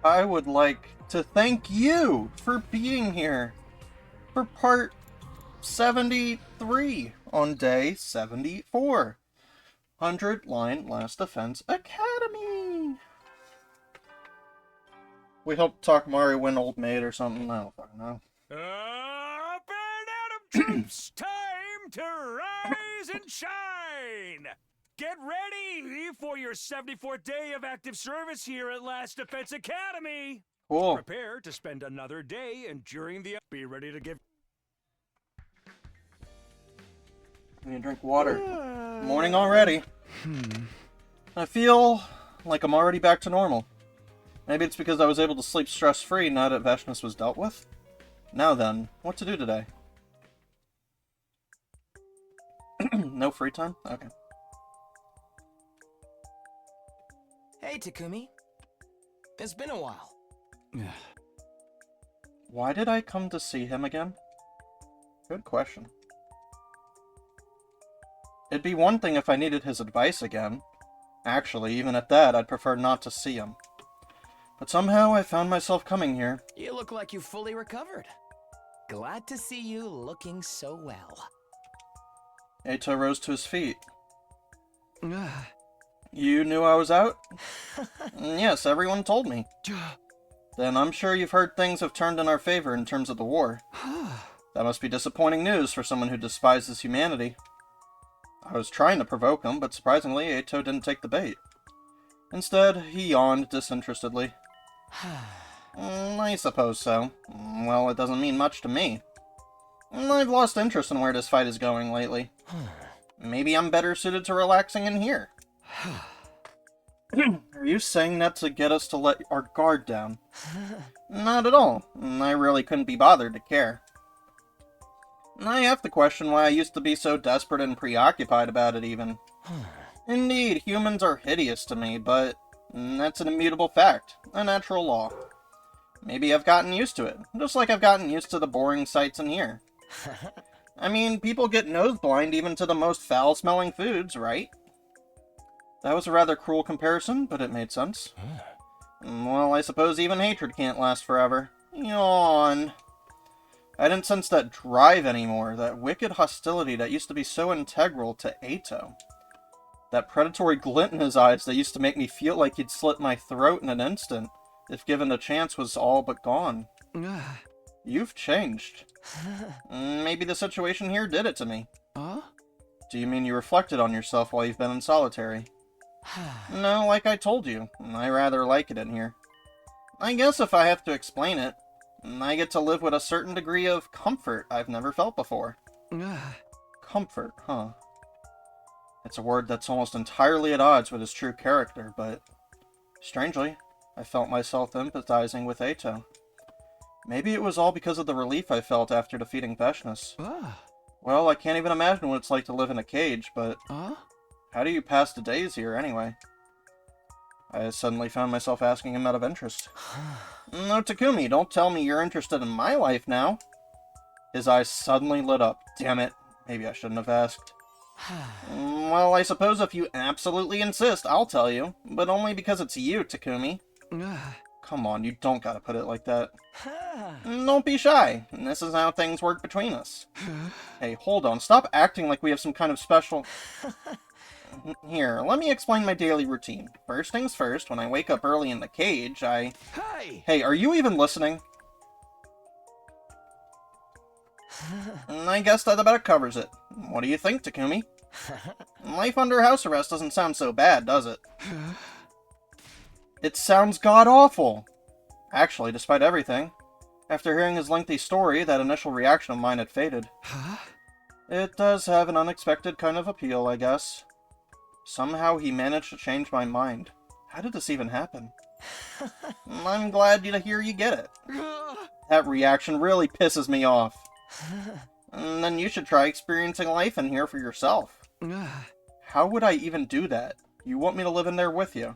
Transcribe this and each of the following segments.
I would like to thank you for being here for part 73 on day 74. 100 Line Last Defense Academy. We hope Takmari win Old Maid or something. I don't fucking know. Up and out of troops! Time to rise and shine! Get ready for your 74th day of active service here at Last Defense Academy! Cool. Prepare to spend another day enduring the... Be ready to give... I need to drink water. Morning already. I feel like I'm already back to normal. Maybe it's because I was able to sleep stress-free now that Veshness was dealt with. Now then, what to do today? No free time? Okay. Hey, Takumi. It's been a while. Why did I come to see him again? Good question. It'd be one thing if I needed his advice again. Actually, even at that, I'd prefer not to see him. But somehow I found myself coming here. You look like you fully recovered. Glad to see you looking so well. Eito rose to his feet. You knew I was out? Yes, everyone told me. Then I'm sure you've heard things have turned in our favor in terms of the war. That must be disappointing news for someone who despises humanity. I was trying to provoke him, but surprisingly, Eito didn't take the bait. Instead, he yawned disinterestedly. I suppose so. Well, it doesn't mean much to me. I've lost interest in where this fight is going lately. Maybe I'm better suited to relaxing in here. Are you saying that to get us to let our guard down? Not at all. I really couldn't be bothered to care. I have to question why I used to be so desperate and preoccupied about it, even. Indeed, humans are hideous to me, but that's an immutable fact, a natural law. Maybe I've gotten used to it, just like I've gotten used to the boring sights in here. I mean, people get nose-blind even to the most foul-smelling foods, right? That was a rather cruel comparison, but it made sense. Well, I suppose even hatred can't last forever. Yawn. I didn't sense that drive anymore, that wicked hostility that used to be so integral to Eito. That predatory glint in his eyes that used to make me feel like he'd slit my throat in an instant, if given the chance, was all but gone. You've changed. Maybe the situation here did it to me. Do you mean you reflected on yourself while you've been in solitary? No, like I told you, I rather like it in here. I guess if I have to explain it, I get to live with a certain degree of comfort I've never felt before. Comfort, huh? It's a word that's almost entirely at odds with his true character, but strangely, I felt myself empathizing with Eito. Maybe it was all because of the relief I felt after defeating Veshness. Well, I can't even imagine what it's like to live in a cage, but how do you pass the days here, anyway? I suddenly found myself asking him out of interest. No, Takumi, don't tell me you're interested in my life now. His eyes suddenly lit up. Damn it. Maybe I shouldn't have asked. Well, I suppose if you absolutely insist, I'll tell you. But only because it's you, Takumi. Come on, you don't gotta put it like that. Don't be shy. This is how things work between us. Hey, hold on. Stop acting like we have some kind of special... Here, let me explain my daily routine. First things first, when I wake up early in the cage, Hey, are you even listening? I guess that about covers it. What do you think, Takumi? Life under house arrest doesn't sound so bad, does it? It sounds god-awful! Actually, despite everything, after hearing his lengthy story, that initial reaction of mine had faded. It does have an unexpected kind of appeal, I guess. Somehow he managed to change my mind. How did this even happen? I'm glad to hear you get it. That reaction really pisses me off. And then you should try experiencing life in here for yourself. How would I even do that? You want me to live in there with you?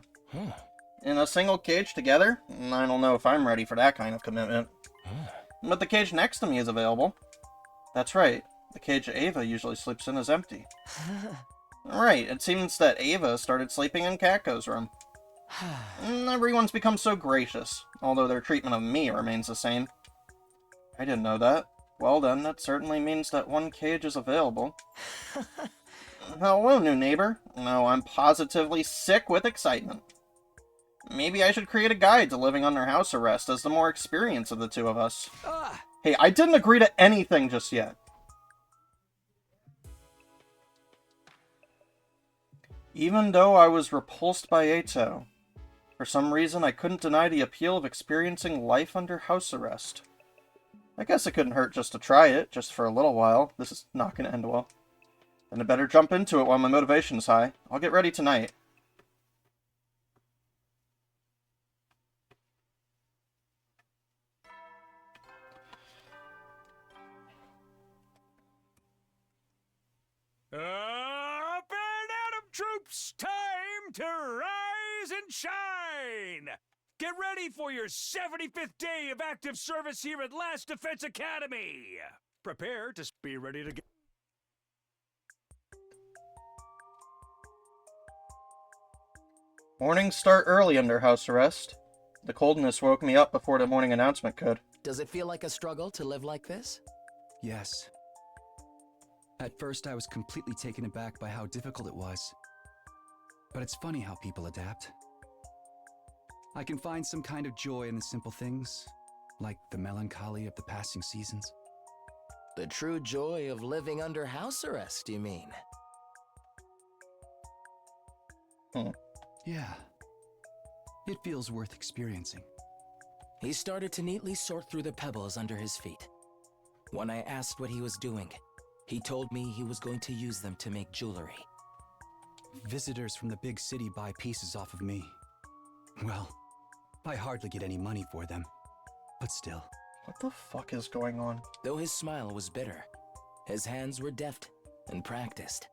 In a single cage together? I don't know if I'm ready for that kind of commitment. But the cage next to me is available. That's right. The cage Ava usually sleeps in is empty. Right, it seems that Ava started sleeping in Katko's room. Everyone's become so gracious, although their treatment of me remains the same. I didn't know that. Well then, that certainly means that one cage is available. Hello, new neighbor. No, I'm positively sick with excitement. Maybe I should create a guide to living under house arrest as the more experienced of the two of us. Hey, I didn't agree to anything just yet. Even though I was repulsed by Eito, for some reason I couldn't deny the appeal of experiencing life under house arrest. I guess it couldn't hurt just to try it, just for a little while. This is not going to end well. Then I better jump into it while my motivation's high. I'll get ready tonight. Up and Atom troops, time to rise and shine! Get ready for your 75th day of active service here at Last Defense Academy! Prepare to be ready to get... Mornings start early under house arrest. The coldness woke me up before the morning announcement could. Does it feel like a struggle to live like this? Yes. At first, I was completely taken aback by how difficult it was. But it's funny how people adapt. I can find some kind of joy in the simple things, like the melancholy of the passing seasons. The true joy of living under house arrest, you mean? Yeah. It feels worth experiencing. He started to neatly sort through the pebbles under his feet. When I asked what he was doing, he told me he was going to use them to make jewelry. Visitors from the big city buy pieces off of me. Well, I hardly get any money for them, but still. What the fuck is going on? Though his smile was bitter, his hands were deft and practiced.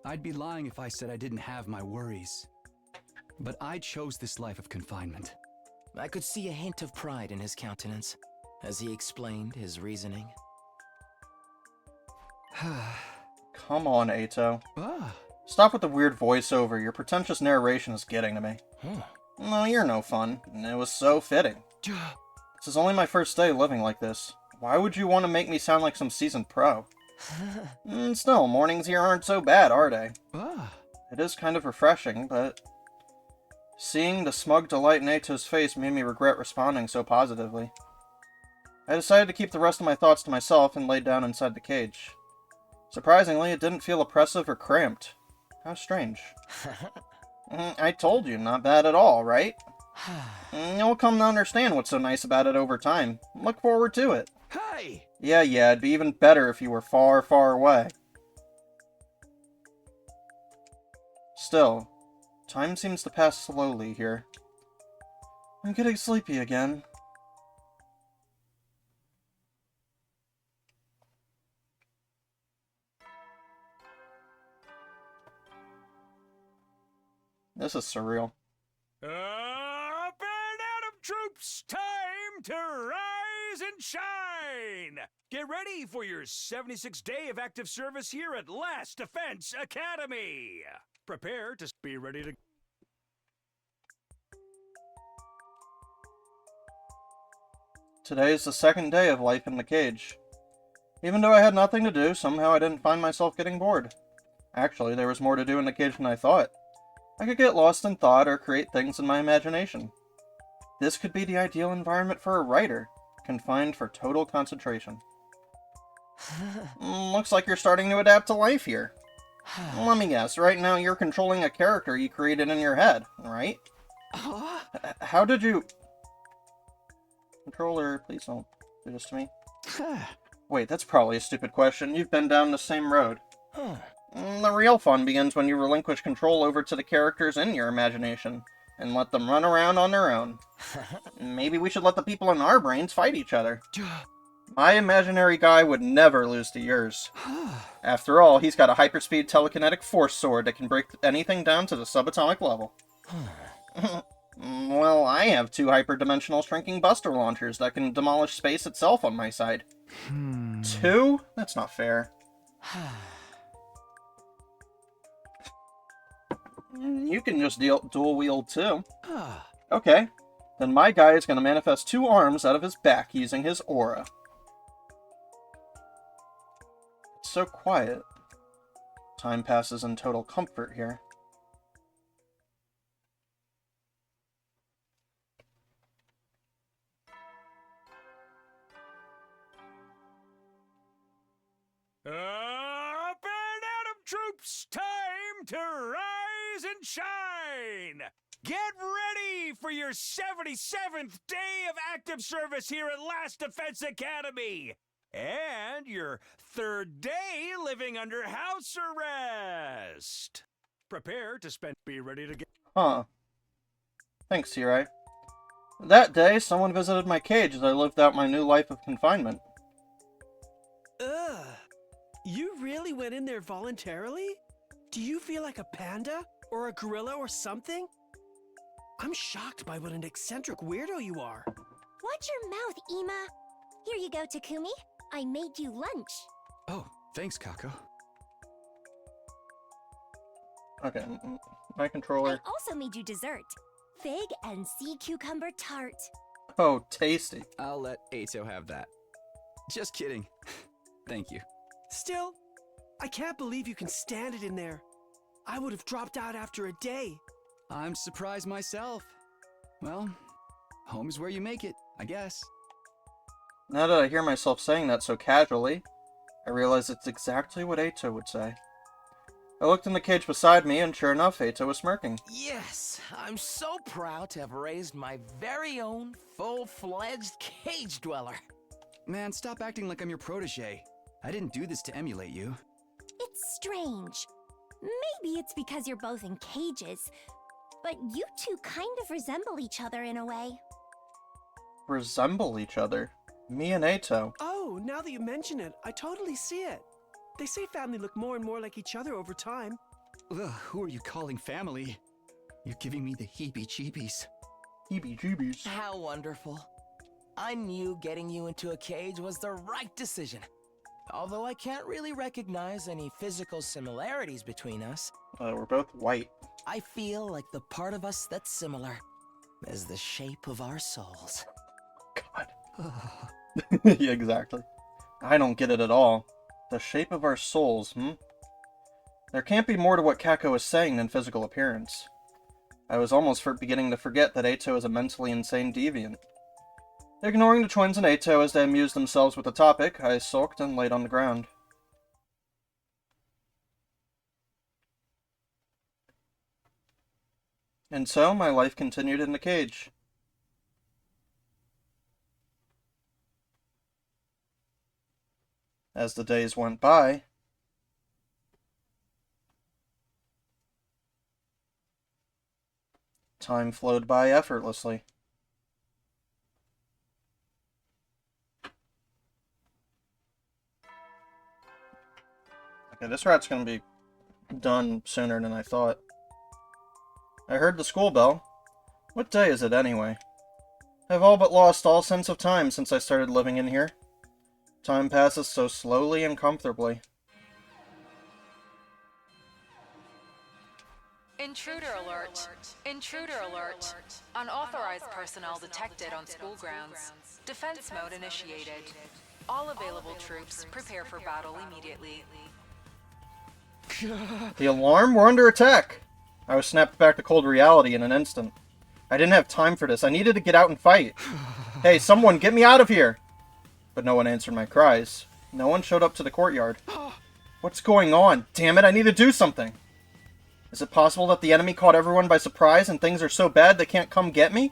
I'd be lying if I said I didn't have my worries. But I chose this life of confinement. I could see a hint of pride in his countenance as he explained his reasoning. Come on, Eito. Ah. Stop with the weird voiceover. Your pretentious narration is getting to me. No, you're no fun. It was so fitting. This is only my first day living like this. Why would you want to make me sound like some seasoned pro? Still, mornings here aren't so bad, are they? It is kind of refreshing, but... Seeing the smug delight in Eito's face made me regret responding so positively. I decided to keep the rest of my thoughts to myself and laid down inside the cage. Surprisingly, it didn't feel oppressive or cramped. How strange. I told you, not bad at all, right? You'll come to understand what's so nice about it over time. Look forward to it. Hey! Yeah, it'd be even better if you were far, far away. Still, time seems to pass slowly here. I'm getting sleepy again. This is surreal. Up and Atom troops, time to rise and shine! Get ready for your 76th day of active service here at Last Defense Academy! Prepare to be ready to... Today is the second day of life in the cage. Even though I had nothing to do, somehow I didn't find myself getting bored. Actually, there was more to do in the cage than I thought. I could get lost in thought or create things in my imagination. This could be the ideal environment for a writer, confined for total concentration. Looks like you're starting to adapt to life here. Let me guess, right now you're controlling a character you created in your head, right? How did you... Controller, please don't do this to me. Wait, that's probably a stupid question. You've been down the same road. The real fun begins when you relinquish control over to the characters in your imagination, and let them run around on their own. Maybe we should let the people in our brains fight each other. My imaginary guy would never lose to yours. After all, he's got a hyperspeed telekinetic force sword that can break anything down to the subatomic level. Well, I have 2 hyperdimensional shrinking buster launchers that can demolish space itself on my side. 2? That's not fair. You can just dual wield too. Ah, Okay. Then my guy is going to manifest 2 arms out of his back using his aura. It's so quiet. Time passes in total comfort here. Up and Atom troops, time to rise and shine! Get ready for your 77th day of active service here at Last Defense Academy! And your 3rd day living under house arrest! Prepare to spend... Be ready to get... Huh. Thanks, Hirai. That day, someone visited my cage as I lived out my new life of confinement. Ugh. You really went in there voluntarily? Do you feel like a panda? Or a gorilla or something? I'm shocked by what an eccentric weirdo you are. Watch your mouth, Ima. Here you go, Takumi. I made you lunch. Oh, thanks, Kako. Okay, my controller. I also made you dessert. Fig and sea cucumber tart. Oh, tasty. I'll let Ato have that. Just kidding. Thank you. Still, I can't believe you can stand it in there. I would have dropped out after a day. I'm surprised myself. Well, home is where you make it, I guess. Now that I hear myself saying that so casually, I realize it's exactly what Ato would say. I looked in the cage beside me, and sure enough, Ato was smirking. yes, I'm so proud to have raised my very own full-fledged cage dweller. Man, stop acting like I'm your protege. I didn't do this to emulate you. It's strange. Maybe it's because you're both in cages, but you two kind of resemble each other in a way. Resemble each other? Me and Ato. Oh, now that you mention it, I totally see it. They say family look more and more like each other over time. Ugh, who are you calling family? You're giving me the heebie-jeebies. Heebie-jeebies. How wonderful. I knew getting you into a cage was the right decision. Although I can't really recognize any physical similarities between us, We're both white. I feel like the part of us that's similar is the shape of our souls. God. Yeah, exactly. I don't get it at all. The shape of our souls, There can't be more to what Kako is saying than physical appearance. I was almost beginning to forget that Ato is a mentally insane deviant. Ignoring the twins and Ato as they amused themselves with the topic, I sulked and laid on the ground. And so, my life continued in the cage. As the days went by, time flowed by effortlessly. Okay, this rat's gonna be done sooner than I thought. I heard the school bell. What day is it anyway? I've all but lost all sense of time since I started living in here. Time passes so slowly and comfortably. Intruder alert. Intruder alert. Unauthorized personnel detected on school grounds. Defense mode initiated. All available troops prepare for battle immediately. The alarm? We're under attack! I was snapped back to cold reality in an instant. I didn't have time for this. I needed to get out and fight. Hey, someone, get me out of here! But no one answered my cries. No one showed up to the courtyard. What's going on? Damn it, I need to do something! Is it possible that the enemy caught everyone by surprise and things are so bad they can't come get me?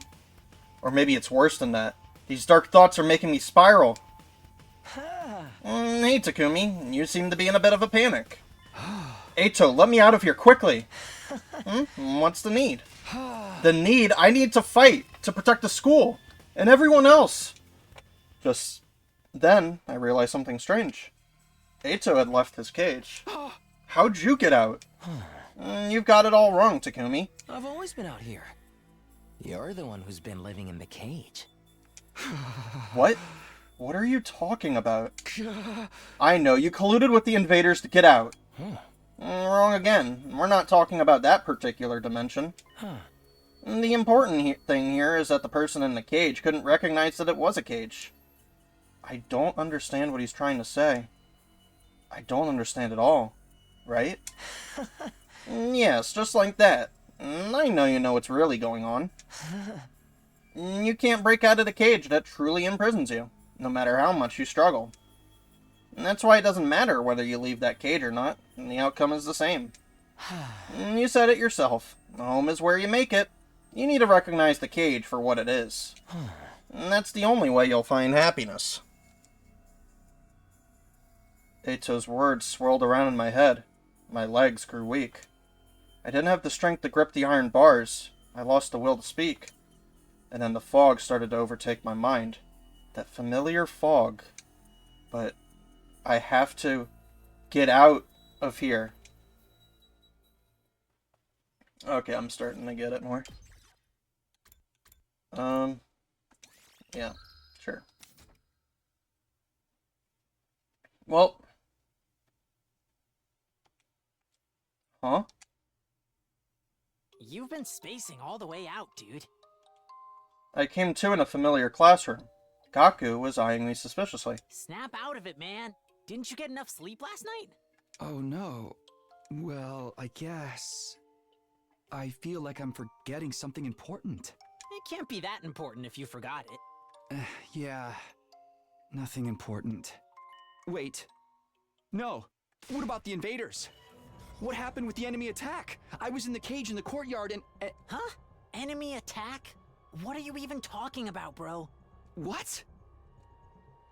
Or maybe it's worse than that. These dark thoughts are making me spiral. Hey, Takumi, you seem to be in a bit of a panic. Ato, let me out of here, quickly! What's the need? The need? I need to fight, to protect the school, and everyone else! Just then, I realized something strange. Ato had left his cage. How'd you get out? You've got it all wrong, Takumi. I've always been out here. You're the one who's been living in the cage. What? What are you talking about? I know, you colluded with the invaders to get out. Wrong again. We're not talking about that particular dimension. Huh. The important thing here is that the person in the cage couldn't recognize that it was a cage. I don't understand what he's trying to say. I don't understand at all. Right? Yes, just like that. I know you know what's really going on. You can't break out of the cage that truly imprisons you, no matter how much you struggle. And that's why it doesn't matter whether you leave that cage or not, and the outcome is the same. You said it yourself. Home is where you make it. You need to recognize the cage for what it is. And that's the only way you'll find happiness. Ato's words swirled around in my head. My legs grew weak. I didn't have the strength to grip the iron bars. I lost the will to speak. And then the fog started to overtake my mind. That familiar fog. But I have to get out of here. Okay, I'm starting to get it more. Yeah, sure. Well. Huh? You've been spacing all the way out, dude. I came to in a familiar classroom. Gaku was eyeing me suspiciously. Snap out of it, man. Didn't you get enough sleep last night? Oh no. Well, I guess. I feel like I'm forgetting something important. It can't be that important if you forgot it. Yeah. Nothing important. Wait. No. What about the invaders? What happened with the enemy attack? I was in the cage in the courtyard and... Huh? Enemy attack? What are you even talking about, bro? What?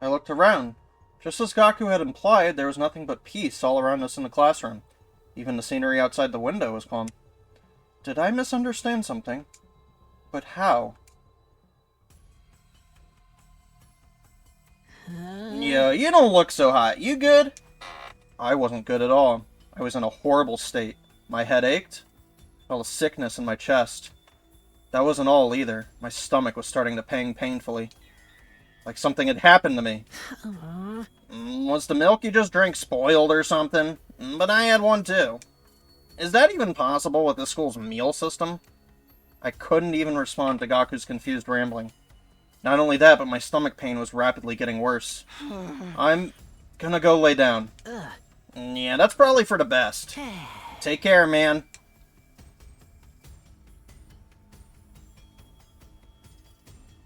I looked around. Just as Gaku had implied, there was nothing but peace all around us in the classroom. Even the scenery outside the window was calm. Did I misunderstand something? But how? Yeah, you don't look so hot. You good? I wasn't good at all. I was in a horrible state. My head ached. I felt a sickness in my chest. That wasn't all either. My stomach was starting to pang painfully. Like something had happened to me. Was the milk you just drank spoiled or something? But I had one too. Is that even possible with this school's meal system? I couldn't even respond to Gaku's confused rambling. Not only that, but my stomach pain was rapidly getting worse. I'm gonna go lay down. Yeah, that's probably for the best. Take care, man.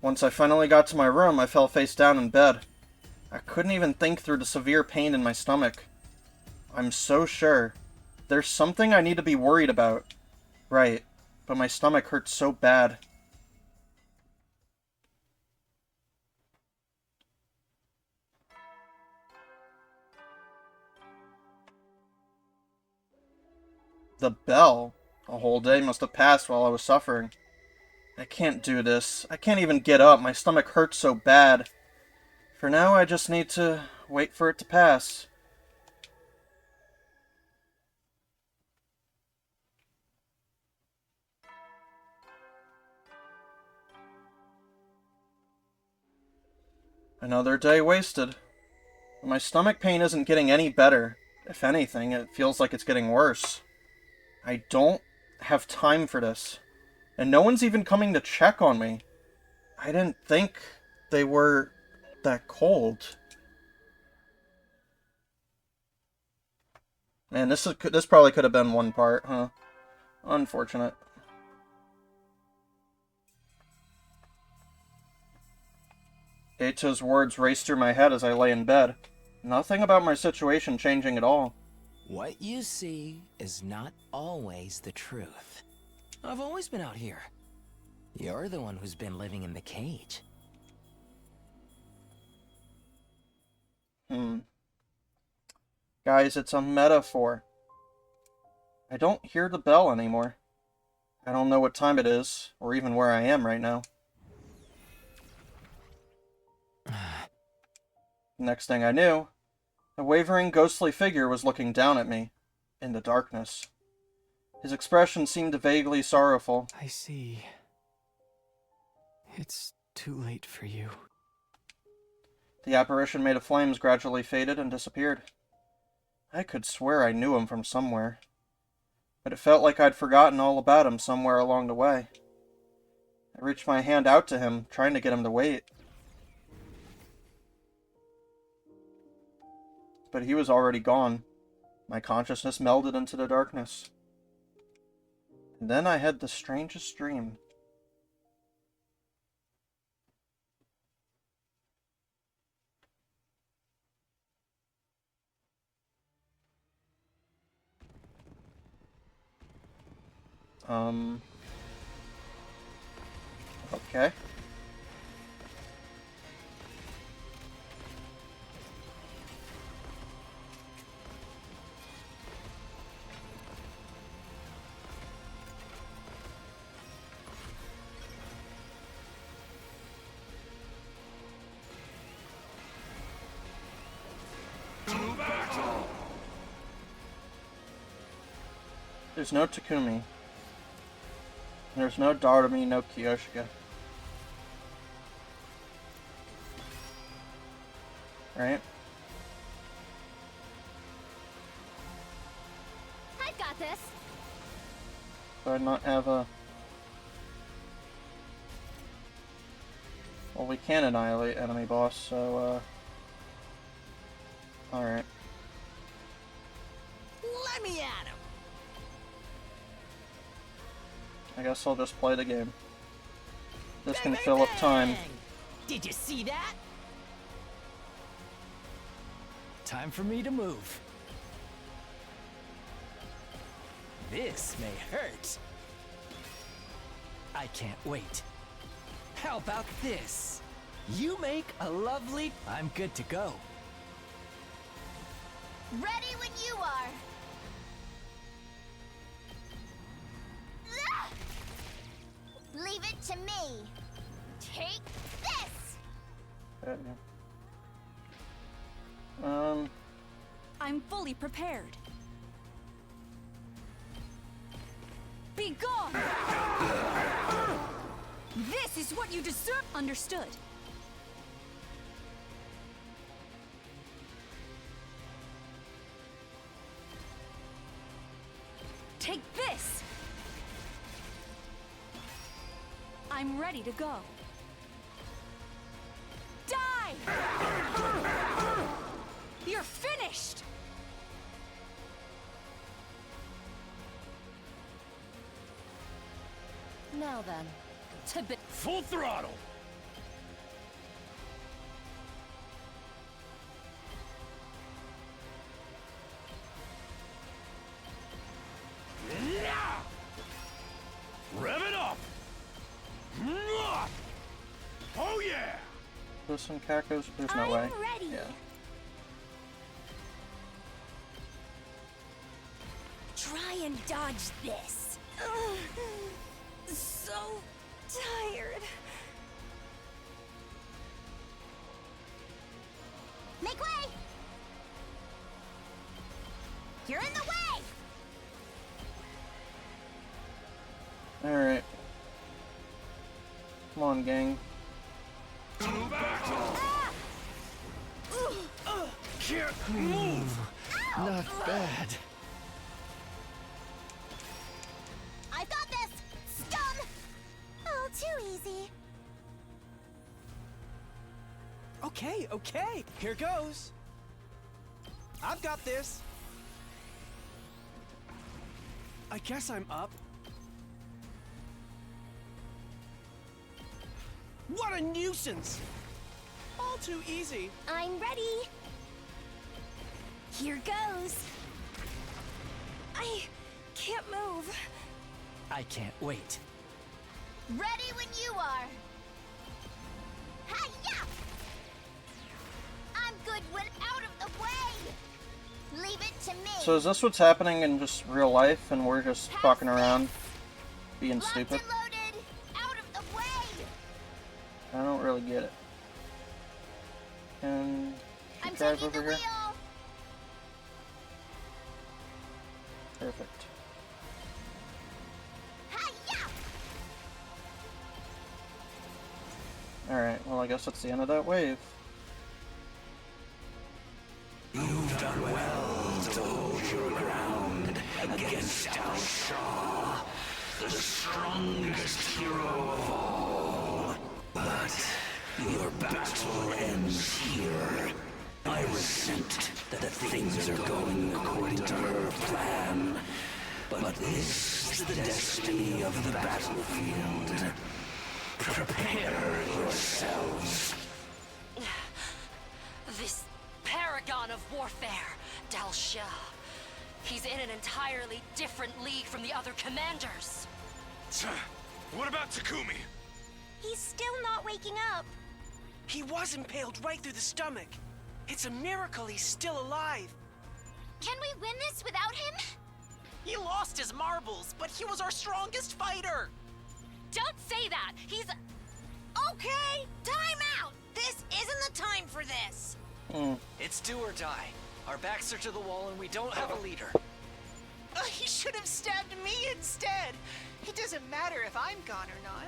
Once I finally got to my room, I fell face down in bed. I couldn't even think through the severe pain in my stomach. I'm so sure. There's something I need to be worried about. Right, but my stomach hurts so bad. The bell. A whole day must have passed while I was suffering. I can't do this. I can't even get up. My stomach hurts so bad. For now, I just need to wait for it to pass. Another day wasted. But my stomach pain isn't getting any better. If anything, it feels like it's getting worse. I don't have time for this. And no one's even coming to check on me. I didn't think they were that cold. Man, this probably could have been one part, huh? Unfortunate. Ato's words raced through my head as I lay in bed. Nothing about my situation changing at all. What you see is not always the truth. I've always been out here. You're the one who's been living in the cage. Guys, it's a metaphor. I don't hear the bell anymore. I don't know what time it is, or even where I am right now. Next thing I knew, a wavering, ghostly figure was looking down at me, in the darkness. His expression seemed vaguely sorrowful. I see. It's too late for you. The apparition made of flames gradually faded and disappeared. I could swear I knew him from somewhere, but it felt like I'd forgotten all about him somewhere along the way. I reached my hand out to him, trying to get him to wait. But he was already gone. My consciousness melded into the darkness. And then I had the strangest dream. Okay. There's no Takumi. There's no Darumi, no Kiyoshika. Right? I've got this. Do I not have a... Well, we can annihilate enemy boss, so, alright. Let me at him. I guess I'll just play the game. This can Bang, fill up bang, time. bang. Did you see that? Time for me to move. This may hurt. I can't wait. How about this? You make a lovely... I'm good to go. Ready when you are. Ah! Leave it to me. Take this. I'm fully prepared. Be gone! This is what you deserve. Understood. Take this! I'm ready to go. Die! You're finished! Now then, to be... Full throttle! Rev it up! Oh yeah! There's some Kakos, there's no I'm way. ready. Yeah. Try and dodge this. Ugh, so tired. Make way! You're in the way! Alright. Come on, gang. Ah! Can't move! Not bad. I got this! Stun! Oh, too easy. Okay, okay. Here goes. I've got this. I guess I'm up. What a nuisance! All too easy. I'm ready. Here goes. I can't move. I can't wait. Ready when you are. Hi-ya! I'm good when out of the way. Leave it to me. So is this what's happening in just real life, and we're just fucking around, being Locked stupid? and loaded. Out of the way. I don't really get it. Can I'm you drive taking the over here? wheel. Perfect. Hi-ya! Alright, well I guess that's the end of that wave. You've done well to Dalshaw, the strongest hero of all. But your battle ends here. I resent that things are going according to her plan. But this is the destiny of the battlefield. Prepare yourselves. This paragon of warfare, Dalshaw. He's in an entirely different league from the other commanders. What about Takumi? He's still not waking up. He was impaled right through the stomach. It's a miracle he's still alive. Can we win this without him? He lost his marbles, but he was our strongest fighter. Don't say that! He's... Okay, time out! This isn't the time for this! It's do or die. Our backs are to the wall and we don't have a leader. He should have stabbed me instead. It doesn't matter if I'm gone or not.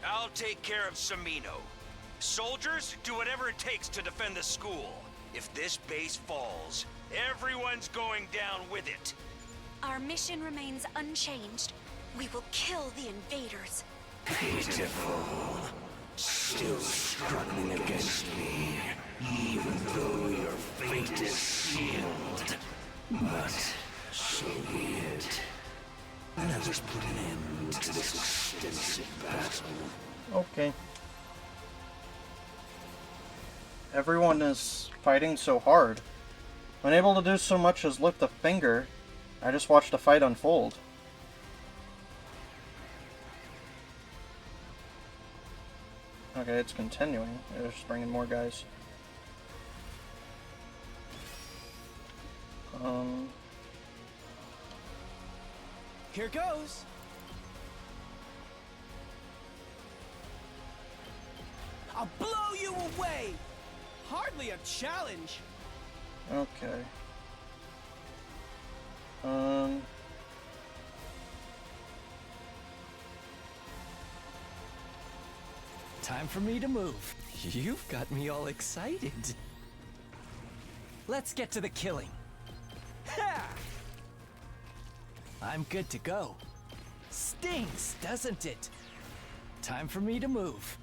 I'll take care of Samino. Soldiers, do whatever it takes to defend the school. If this base falls, everyone's going down with it. Our mission remains unchanged. We will kill the invaders. Pitiful. Still struggling against me, even though your fate is sealed. But so be it. Let us put an end to this extensive battle. Okay. Everyone is fighting so hard. Unable to do so much as lift a finger, I just watched a fight unfold. Okay, it's continuing. They're just bringing more guys. Here goes. I'll blow you away. Hardly a challenge. Okay. Time for me to move. You've got me all excited. Let's get to the killing. Ha! I'm good to go. Stings, doesn't it? Time for me to move.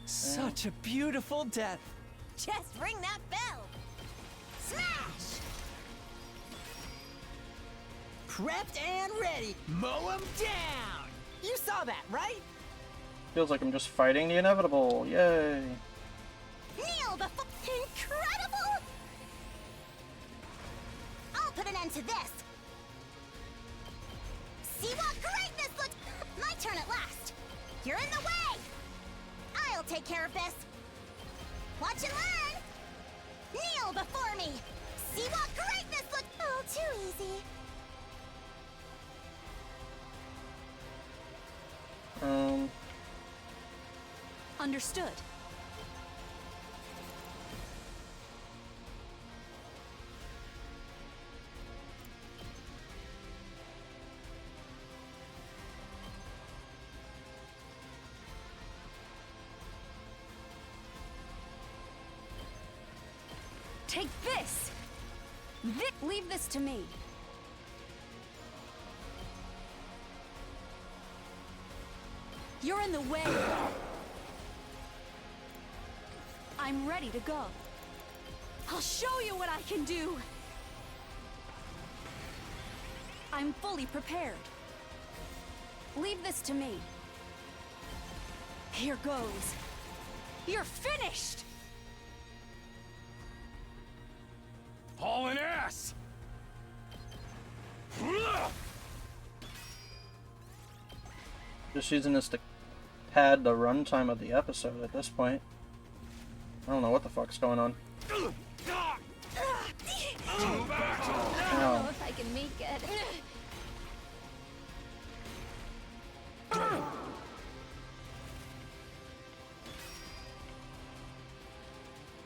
Such a beautiful death. Just ring that bell! Smash! Prepped and ready. Mow him down. You saw that, right? Feels like I'm just fighting the inevitable. Yay. Kneel before... Incredible! I'll put an end to this. See what greatness looks... My turn at last. You're in the way. I'll take care of this. Watch and learn. Kneel before me. See what greatness looks... Oh, too easy. Understood. Take this! Leave this to me. You're in the way. I'm ready to go. I'll show you what I can do. I'm fully prepared. Leave this to me. Here goes. You're finished! Hauling ass! Just using this to pad the runtime of the episode at this point. I don't know what the fuck's going on. Oh, if I can make it.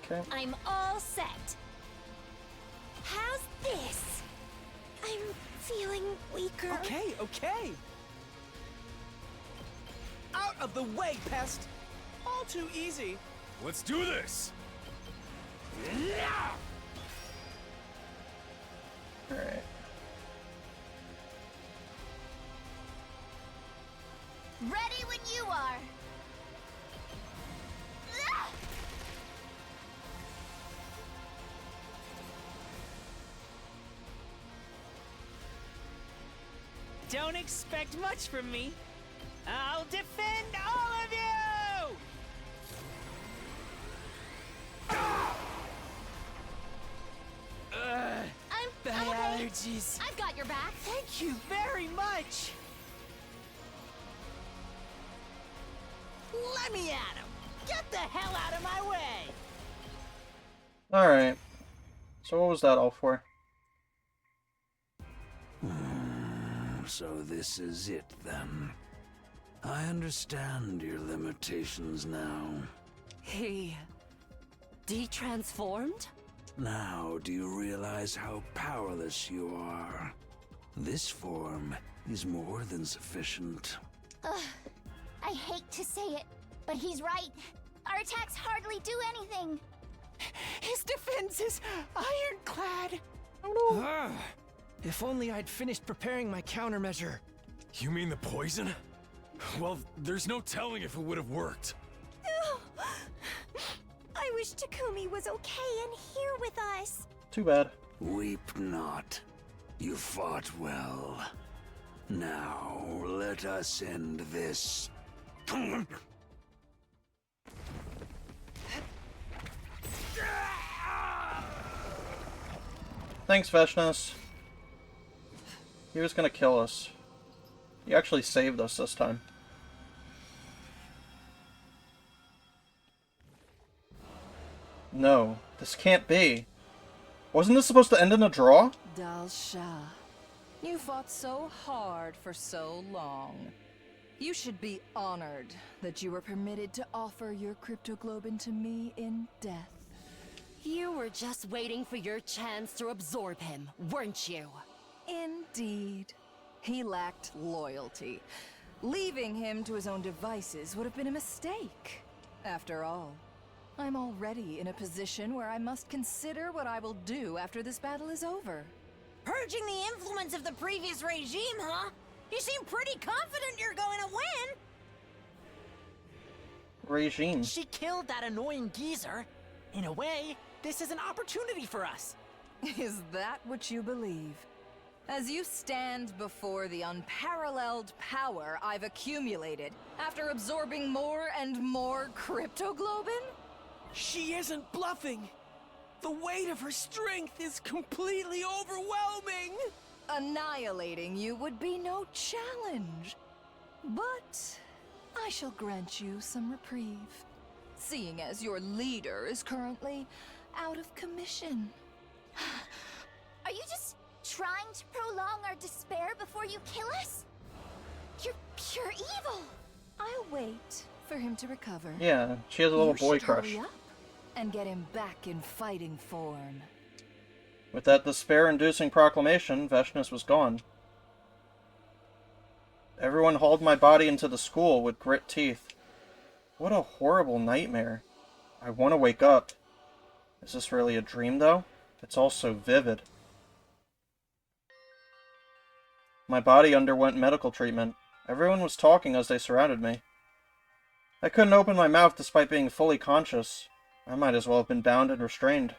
Okay. I'm all set. How's this? I'm feeling weaker. Okay, okay. Out of the way, pest. All too easy. Let's do this! Alright. Ready when you are. Ah! Don't expect much from me. I'll defend all of you! I'm My okay. allergies. I've got your back. Thank you very much. Let me at him. Get the hell out of my way. Alright. So what was that all for? So this is it then. I understand your limitations now. He... detransformed? Now, do you realize how powerless you are? This form is more than sufficient. Ugh. I hate to say it, but he's right. Our attacks hardly do anything. His defense is ironclad. If only I'd finished preparing my countermeasure. You mean the poison? Well, there's no telling if it would have worked. I wish Takumi was okay and here with us. Too bad. Weep not. You fought well. Now, let us end this. Thanks, Veshnas. He was gonna kill us. He actually saved us this time. No, this can't be. Wasn't this supposed to end in a draw? Dalsha, you fought so hard for so long. You should be honored that you were permitted to offer your cryptoglobin to me in death. You were just waiting for your chance to absorb him, weren't you? Indeed. He lacked loyalty. Leaving him to his own devices would have been a mistake. After all, I'm already in a position where I must consider what I will do after this battle is over. Purging the influence of the previous regime, huh? You seem pretty confident you're going to win. Regime. She killed that annoying geezer. In a way, this is an opportunity for us. Is that what you believe? As you stand before the unparalleled power I've accumulated after absorbing more and more cryptoglobin? She isn't bluffing. The weight of her strength is completely overwhelming. Annihilating you would be no challenge. But I shall grant you some reprieve, seeing as your leader is currently out of commission. Are you just trying to prolong our despair before you kill us? You're pure evil. I'll wait for him to recover. Yeah, she has a little You boy should crush. hurry up and get him back in fighting form. With that despair-inducing proclamation, Veshnas was gone. Everyone hauled my body into the school with grit teeth. What a horrible nightmare. I want to wake up. Is this really a dream, though? It's all so vivid. My body underwent medical treatment. Everyone was talking as they surrounded me. I couldn't open my mouth despite being fully conscious. I might as well have been bound and restrained.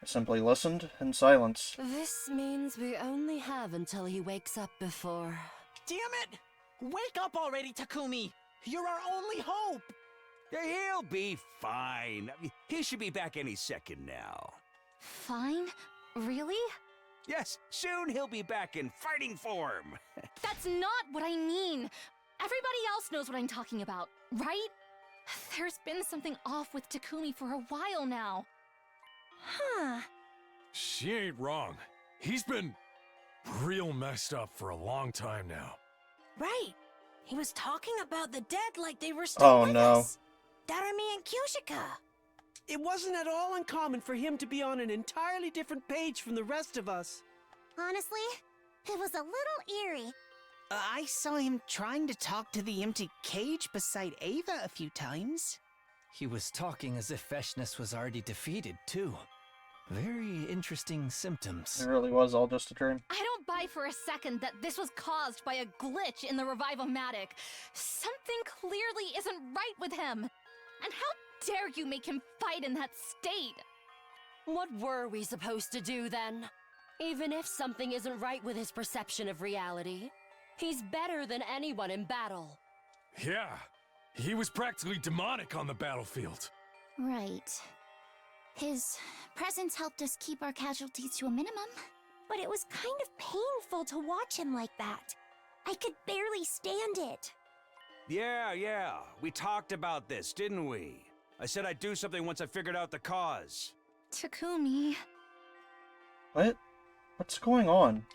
I simply listened in silence. This means we only have until he wakes up before... Damn it! Wake up already, Takumi! You're our only hope! He'll be fine. I mean, he should be back any second now. Fine? Really? Yes, soon he'll be back in fighting form. That's not what I mean. Everybody else knows what I'm talking about, right? There's been something off with Takumi for a while now. Huh. She ain't wrong. He's been real messed up for a long time now. Right. He was talking about the dead like they were still Oh, with no. us. Darumi and Kyoshika. It wasn't at all uncommon for him to be on an entirely different page from the rest of us. Honestly, it was a little eerie. I saw him trying to talk to the empty cage beside Ava a few times. He was talking as if Veshnas was already defeated, too. Very interesting symptoms. It really was all just a dream. I don't buy for a second that this was caused by a glitch in the Revive-O-Matic. Something clearly isn't right with him. And how dare you make him fight in that state? What were we supposed to do then? Even if something isn't right with his perception of reality, he's better than anyone in battle. Yeah, he was practically demonic on the battlefield. Right. His presence helped us keep our casualties to a minimum, but it was kind of painful to watch him like that. I could barely stand it. Yeah, we talked about this, didn't we? I said I'd do something once I figured out the cause. Takumi... What? What's going on?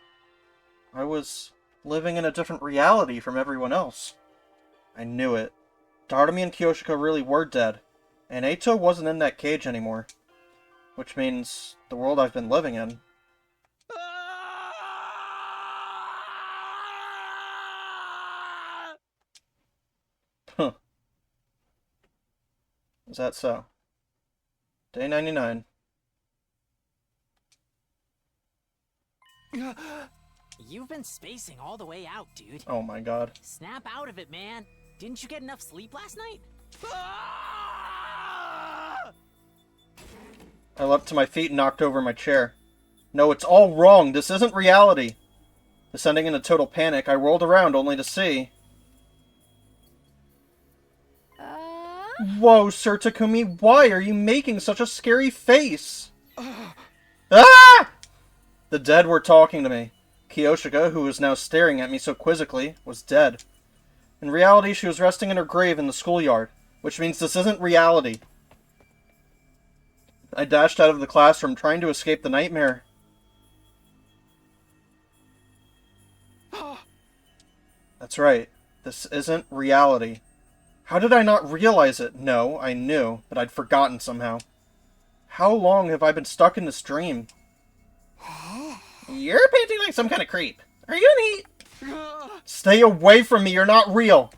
I was living in a different reality from everyone else. I knew it. Darutomi and Kyoshika really were dead, and Eito wasn't in that cage anymore. Which means the world I've been living in. Huh. Is that so? Day 99. You've been spacing all the way out, dude. Oh my god. Snap out of it, man. Didn't you get enough sleep last night? I leapt to my feet and knocked over my chair. No, it's all wrong. This isn't reality. Descending into total panic, I rolled around only to see... Whoa, Sir Takumi, why are you making such a scary face? Ah! The dead were talking to me. Kyoshika, who was now staring at me so quizzically, was dead. In reality, she was resting in her grave in the schoolyard, which means this isn't reality. I dashed out of the classroom, trying to escape the nightmare. That's right. This isn't reality. How did I not realize it? No, I knew, but I'd forgotten somehow. How long have I been stuck in this dream? You're painting like some kind of creep. Are you an eat? Stay away from me, you're not real!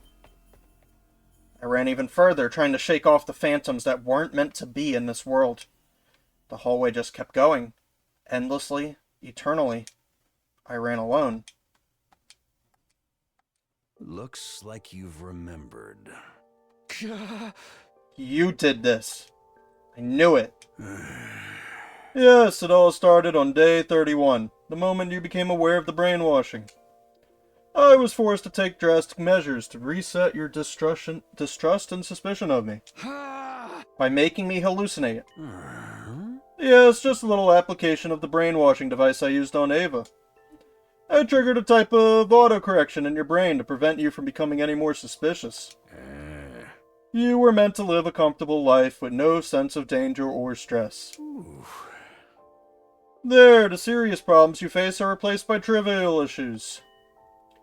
I ran even further, trying to shake off the phantoms that weren't meant to be in this world. The hallway just kept going. Endlessly, eternally. I ran alone. Looks like you've remembered. You did this. I knew it. Yes, it all started on day 31, the moment you became aware of the brainwashing. I was forced to take drastic measures to reset your distrust and suspicion of me. By making me hallucinate. Yes, just a little application of the brainwashing device I used on Ava. I triggered a type of autocorrection in your brain to prevent you from becoming any more suspicious. You were meant to live a comfortable life with no sense of danger or stress. There, the serious problems you face are replaced by trivial issues.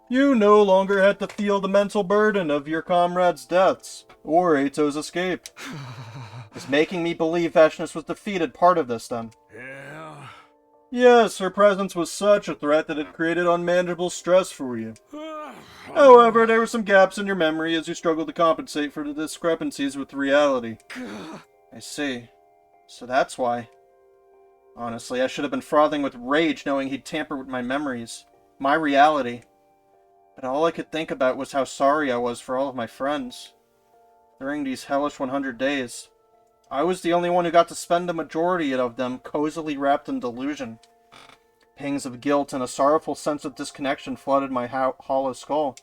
You no longer had to feel the mental burden of your comrades' deaths, or Eito's escape. Is making me believe Vashnus was defeated part of this, then? Yeah. Yes, her presence was such a threat that it created unmanageable stress for you. However, there were some gaps in your memory as you struggled to compensate for the discrepancies with reality. I see. So that's why. Honestly, I should have been frothing with rage knowing he'd tampered with my memories. My reality. But all I could think about was how sorry I was for all of my friends. During these hellish 100 days, I was the only one who got to spend the majority of them cozily wrapped in delusion. Pangs of guilt and a sorrowful sense of disconnection flooded my hollow skull.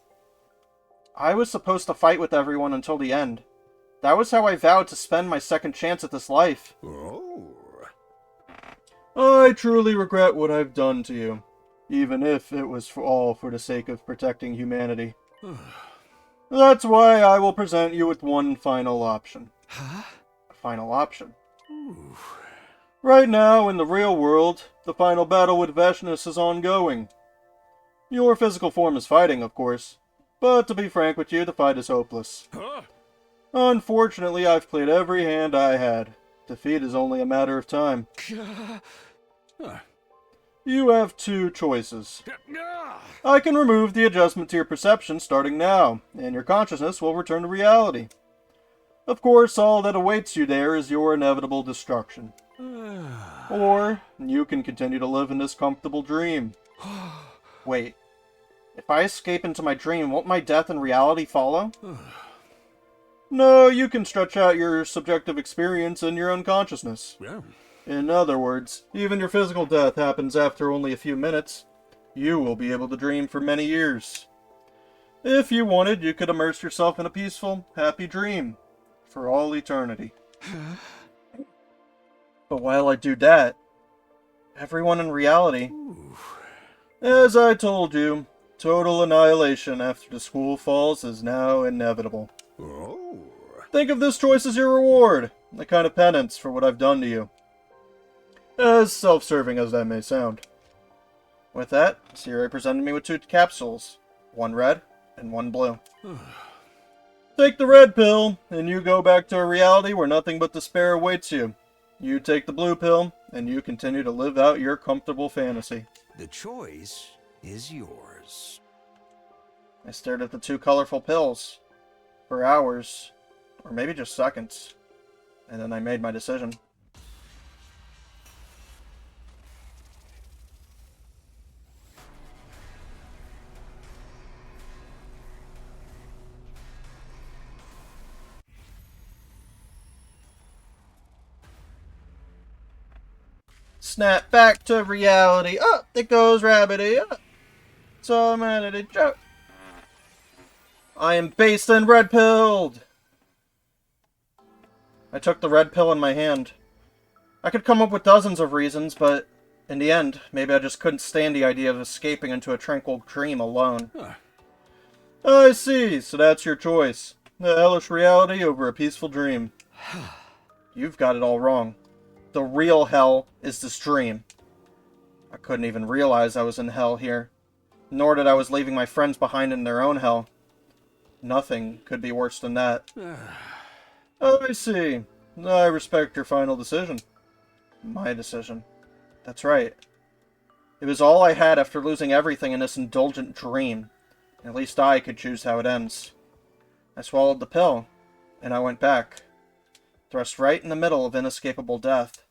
I was supposed to fight with everyone until the end. That was how I vowed to spend my second chance at this life. I truly regret what I've done to you, even if it was all for the sake of protecting humanity. That's why I will present you with one final option. Huh? A final option. Right now, in the real world, the final battle with Vashnus is ongoing. Your physical form is fighting, of course, but to be frank with you, the fight is hopeless. Unfortunately, I've played every hand I had. Defeat is only a matter of time. You have two choices. I can remove the adjustment to your perception starting now, and your consciousness will return to reality. Of course, all that awaits you there is your inevitable destruction. Or you can continue to live in this comfortable dream. Wait, if I escape into my dream, won't my death in reality follow? No, you can stretch out your subjective experience in your unconsciousness. Yeah. In other words, even your physical death happens after only a few minutes. You will be able to dream for many years. If you wanted, you could immerse yourself in a peaceful, happy dream for all eternity. But while I do that, everyone in reality, as I told you, total annihilation after the school falls is now inevitable. Oh. Think of this choice as your reward, a kind of penance for what I've done to you. As self-serving as that may sound. With that, Siri presented me with 2 capsules, one red and one blue. Take the red pill, and you go back to a reality where nothing but despair awaits you. You take the blue pill, and you continue to live out your comfortable fantasy. The choice is yours. I stared at the 2 colorful pills for hours, or maybe just seconds, and then I made my decision. Snap back to reality. Up it goes rabbity. Up. So mad at a joke. I am based and red-pilled. I took the red pill in my hand. I could come up with dozens of reasons, but in the end, maybe I just couldn't stand the idea of escaping into a tranquil dream alone. I see, so that's your choice. A hellish reality over a peaceful dream. You've got it all wrong. The real hell is this dream. I couldn't even realize I was in hell here, nor did I was leaving my friends behind in their own hell. Nothing could be worse than that. I see. I respect your final decision. My decision. That's right. It was all I had after losing everything in this indulgent dream. At least I could choose how it ends. I swallowed the pill, and I went back. Thrust right in the middle of inescapable death.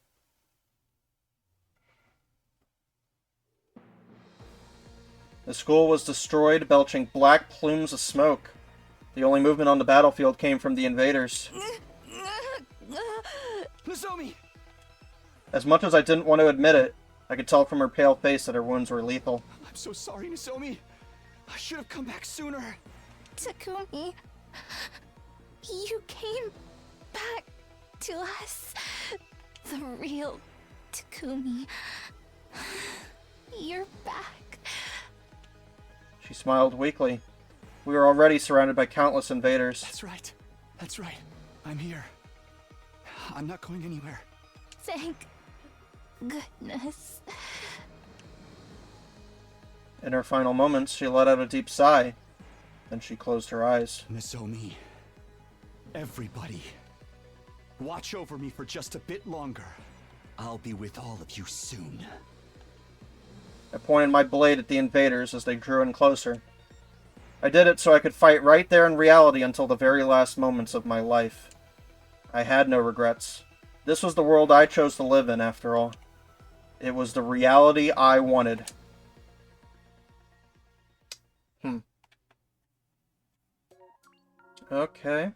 The school was destroyed, belching black plumes of smoke. The only movement on the battlefield came from the invaders. Nozomi! As much as I didn't want to admit it, I could tell from her pale face that her wounds were lethal. I'm so sorry, Nozomi. I should have come back sooner. Takumi, you came back to us. The real Takumi. You're back. She smiled weakly. We were already surrounded by countless invaders. That's right. That's right. I'm here. I'm not going anywhere. Thank goodness. In her final moments, she let out a deep sigh. Then she closed her eyes. Nozomi, everybody, watch over me for just a bit longer. I'll be with all of you soon. I pointed my blade at the invaders as they drew in closer. I did it so I could fight right there in reality until the very last moments of my life. I had no regrets. This was the world I chose to live in, after all. It was the reality I wanted. Okay.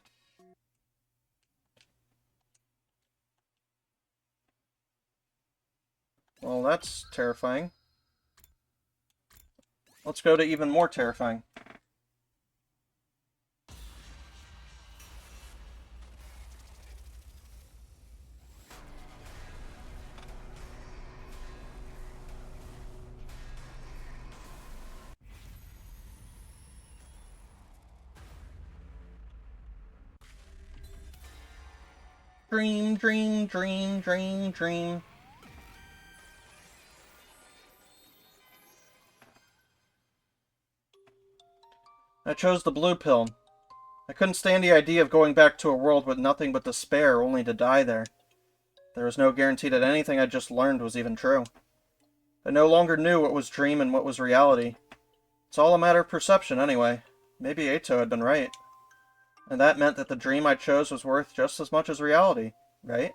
Well, that's terrifying. Let's go to even more terrifying. Dream, dream, dream, dream, dream. I chose the blue pill. I couldn't stand the idea of going back to a world with nothing but despair, only to die there. There was no guarantee that anything I just learned was even true. I no longer knew what was dream and what was reality. It's all a matter of perception anyway. Maybe Eito had been right. And that meant that the dream I chose was worth just as much as reality, right?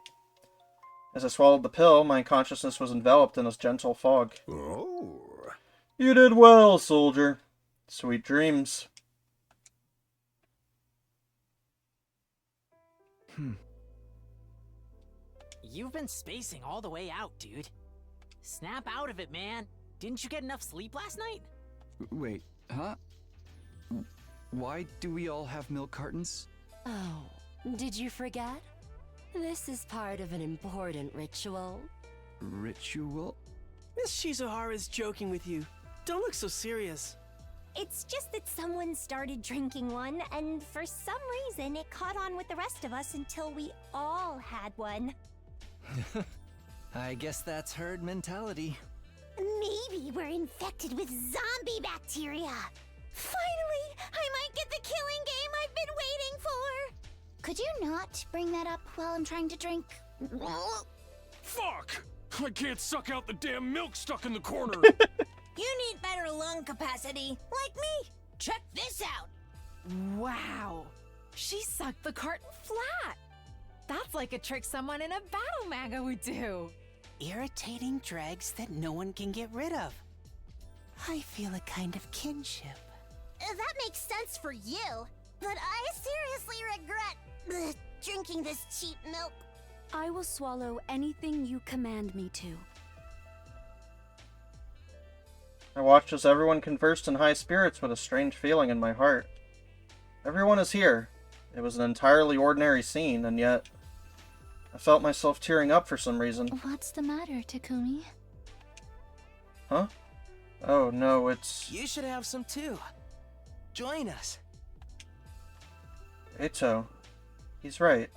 As I swallowed the pill, my consciousness was enveloped in a gentle fog. Oh. You did well, soldier. Sweet dreams. You've been spacing all the way out, dude. Snap out of it, man. Didn't you get enough sleep last night? Wait, huh? Why do we all have milk cartons? Oh, did you forget? This is part of an important ritual. Ritual? Miss Shizuhara's joking with you. Don't look so serious. It's just that someone started drinking one, and for some reason it caught on with the rest of us until we all had one. I guess that's herd mentality. Maybe we're infected with zombie bacteria. Finally, I might get the killing game I've been waiting for. Could you not bring that up while I'm trying to drink? Fuck! I can't suck out the damn milk stuck in the corner. You need better lung capacity, like me. Check this out. Wow. She sucked the carton flat. That's like a trick someone in a battle manga would do. Irritating dregs that no one can get rid of. I feel a kind of kinship. That makes sense for you, but I seriously regret drinking this cheap milk. I will swallow anything you command me to. I watched as everyone conversed in high spirits with a strange feeling in my heart. Everyone is here. It was an entirely ordinary scene, and yet I felt myself tearing up for some reason. What's the matter, Takumi? Huh? Oh no, it's... You should have some too. Join us. Eito. He's right.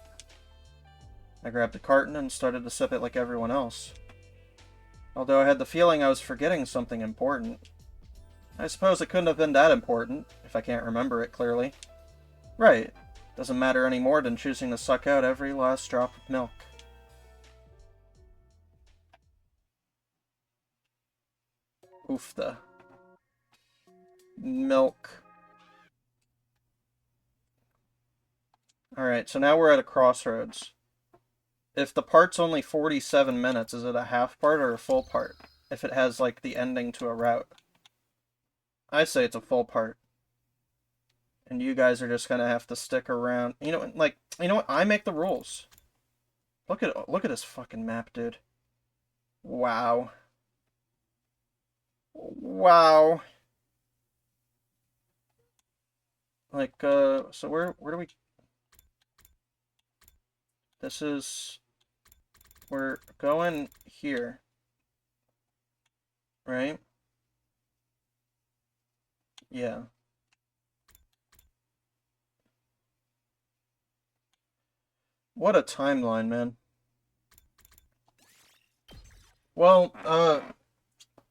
I grabbed the carton and started to sip it like everyone else. Although I had the feeling I was forgetting something important. I suppose it couldn't have been that important, if I can't remember it clearly. Right. Doesn't matter any more than choosing to suck out every last drop of milk. Oofta. Milk. Alright, so now we're at a crossroads. If the part's only 47 minutes, is it a half part or a full part? If it has, like, the ending to a route. I say it's a full part. And you guys are just gonna have to stick around. You know, like, you know what? I make the rules. Look at this fucking map, dude. Wow. Wow. Like, so where do we... This is... We're going here. Right? Yeah. What a timeline, man. Well,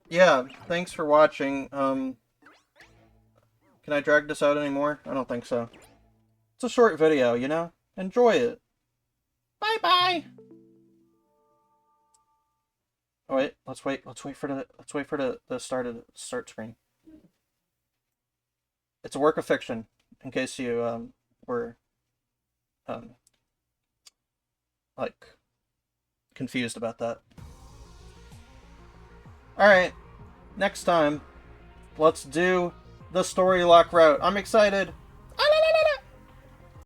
yeah, thanks for watching. Can I drag this out anymore? I don't think so. It's a short video, you know? Enjoy it. Bye-bye! Oh wait, let's wait for the start screen. It's a work of fiction, in case you, were, like, confused about that. Alright, next time, let's do the story lock route. I'm excited!